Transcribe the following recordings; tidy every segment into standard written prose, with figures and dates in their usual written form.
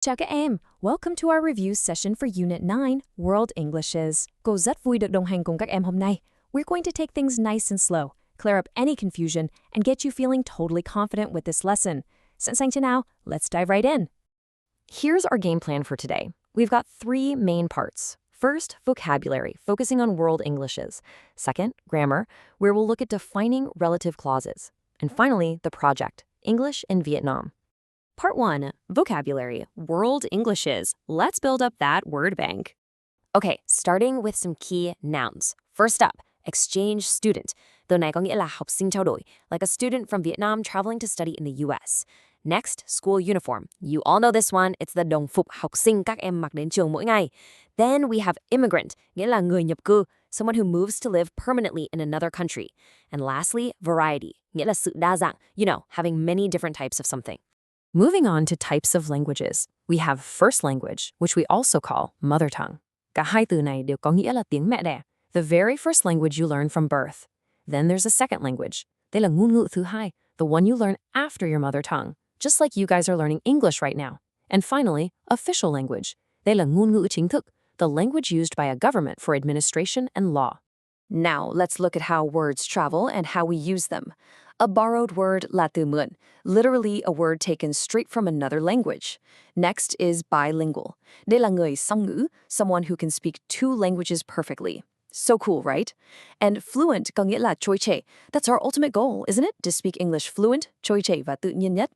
Chào các em, welcome to our review session for Unit 9, World Englishes. Cô rất vui được đồng hành cùng các em hôm nay. We're going to take things nice and slow, clear up any confusion, and get you feeling totally confident with this lesson. Sẵn sàng chưa nào? Let's dive right in. Here's our game plan for today. We've got three main parts. First, vocabulary, focusing on World Englishes. Second, grammar, where we'll look at defining relative clauses. And finally, the project, English in Vietnam. Part 1, Vocabulary, World Englishes. Let's build up that word bank. Okay, starting with some key nouns. First up, exchange student. Từ này có nghĩa là học sinh trao đổi, like a student from Vietnam traveling to study in the US. Next, school uniform. You all know this one. It's the đồng phục học sinh các em mặc đến trường mỗi ngày. Then we have immigrant, nghĩa là người nhập cư, someone who moves to live permanently in another country. And lastly, variety, nghĩa là sự đa dạng, having many different types of something. Moving on to types of languages, we have first language, which we also call mother tongue. Cả hai từ này đều có nghĩa là tiếng mẹ đẻ, the very first language you learn from birth. Then there's a second language. Đây là ngôn ngữ thứ hai, the one you learn after your mother tongue, just like you guys are learning English right now. And finally, official language. Đây là ngôn ngữ chính thức, the language used by a government for administration and law. Now, let's look at how words travel and how we use them. A borrowed word, là từ mượn, literally a word taken straight from another language. Next is bilingual. Đây là người song ngữ, someone who can speak two languages perfectly. So cool, right? And fluent có nghĩa là trôi chảy. That's our ultimate goal, isn't it? To speak English fluent, trôi chảy và tự nhiên nhất.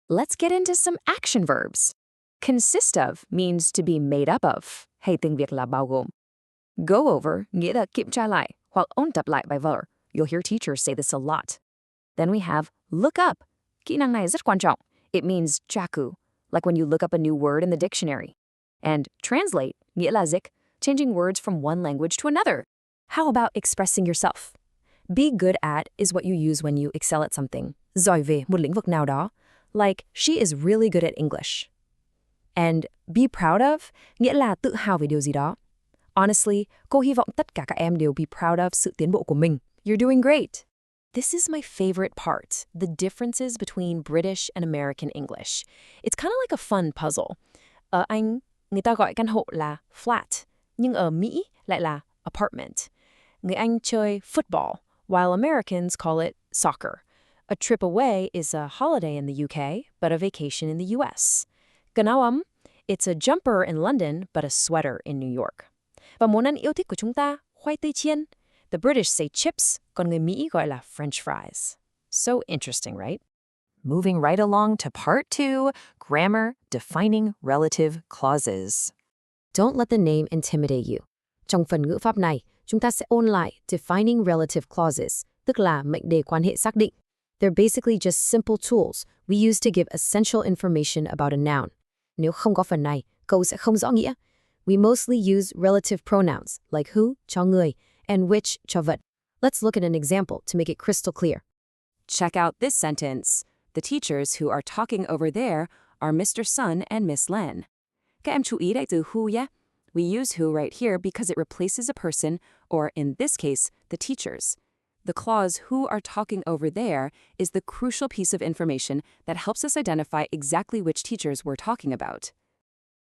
Let's get into some action verbs. Consist of means to be made up of, hay tiếng Việt là bao gồm. Go over nghĩa là kiểm tra lại hoặc ôn tập lại bài vở. You'll hear teachers say this a lot. Then we have look up. Kỹ năng này rất quan trọng. It means tra cứu, like when you look up a new word in the dictionary. And translate nghĩa là dịch, changing words from one language to another. How about expressing yourself? Be good at is what you use when you excel at something. Giỏi về một lĩnh vực nào đó. Like, she is really good at English. And be proud of nghĩa là tự hào về điều gì đó. Honestly, cô hy vọng tất cả các em đều be proud of sự tiến bộ của mình. You're doing great. This is my favorite part, the differences between British and American English. It's kind of like a fun puzzle. Ở Anh, người ta gọi căn hộ là flat, nhưng ở Mỹ lại là apartment. Người Anh chơi football, while Americans call it soccer. A trip away is a holiday in the UK, but a vacation in the US. Quần áo ấm, it's a jumper in London, but a sweater in New York. Và món ăn yêu thích của chúng ta, khoai tây chiên. The British say chips, còn người Mỹ gọi là French fries. So interesting, right? Moving right along to part 2, grammar, defining relative clauses. Don't let the name intimidate you. Trong phần ngữ pháp này, chúng ta sẽ ôn lại defining relative clauses, tức là mệnh đề quan hệ xác định. They're basically just simple tools we use to give essential information about a noun. Nếu không có phần này, câu sẽ không rõ nghĩa. We mostly use relative pronouns like who cho người and which cho vật. Let's look at an example to make it crystal clear. Check out this sentence. The teachers who are talking over there are Mr. Sun and Miss Len. Các em chú ý đại từ who nhé. We use who right here because it replaces a person, or in this case, the teachers. The clause who are talking over there is the crucial piece of information that helps us identify exactly which teachers we're talking about.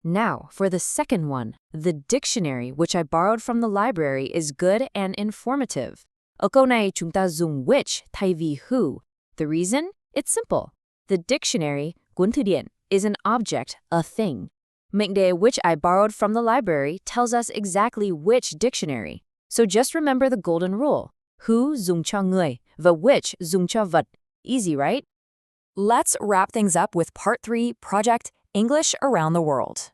Now, for the second one, the dictionary, which I borrowed from the library, is good and informative. Ở câu này, chúng ta dùng which thay vì who. The reason? It's simple. The dictionary, cuốn thư điển, is an object, a thing. Mệnh đề which I borrowed from the library tells us exactly which dictionary. So just remember the golden rule. Who dùng cho người, và which dùng cho vật. Easy, right? Let's wrap things up with part 3, project English around the world.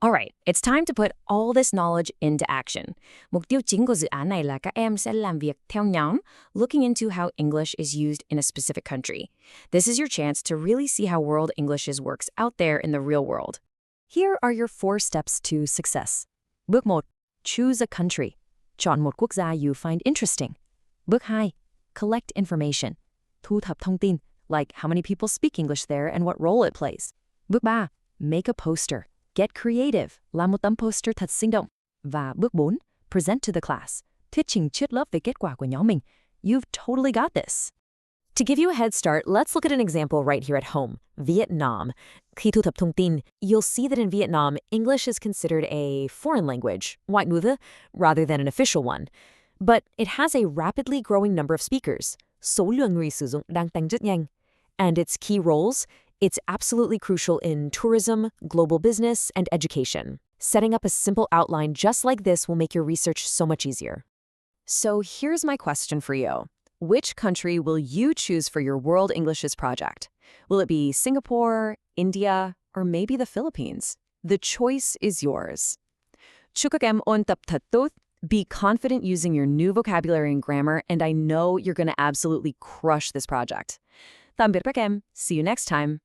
All right, it's time to put all this knowledge into action. Mục tiêu chính của dự án này là các em sẽ làm việc theo nhóm, looking into how English is used in a specific country. This is your chance to really see how World Englishes works out there in the real world. Here are your 4 steps to success. Bước 1. Choose a country. Chọn một quốc gia you find interesting. Bước 2. Collect information. Thu thập thông tin, like how many people speak English there and what role it plays. Bước 3. Make a poster. Get creative. Làm một tấm poster thật sinh động. Và bước 4. Present to the class. Thuyết trình trước lớp về kết quả của nhóm mình. You've totally got this. To give you a head start, let's look at an example right here at home, Vietnam. Khi thu thập thông tin, you'll see that in Vietnam, English is considered a foreign language, ngoại ngữ, rather than an official one. But it has a rapidly growing number of speakers. Số lượng người sử dụng đang tăng rất nhanh. And its key roles, it's absolutely crucial in tourism, global business, and education. Setting up a simple outline just like this will make your research so much easier. So here's my question for you. Which country will you choose for your World Englishes project? Will it be Singapore, India, or maybe the Philippines? The choice is yours. Chúc các em ôn tập thật tốt. Be confident using your new vocabulary and grammar, and I know you're going to absolutely crush this project. Tạm biệt các em. See you next time.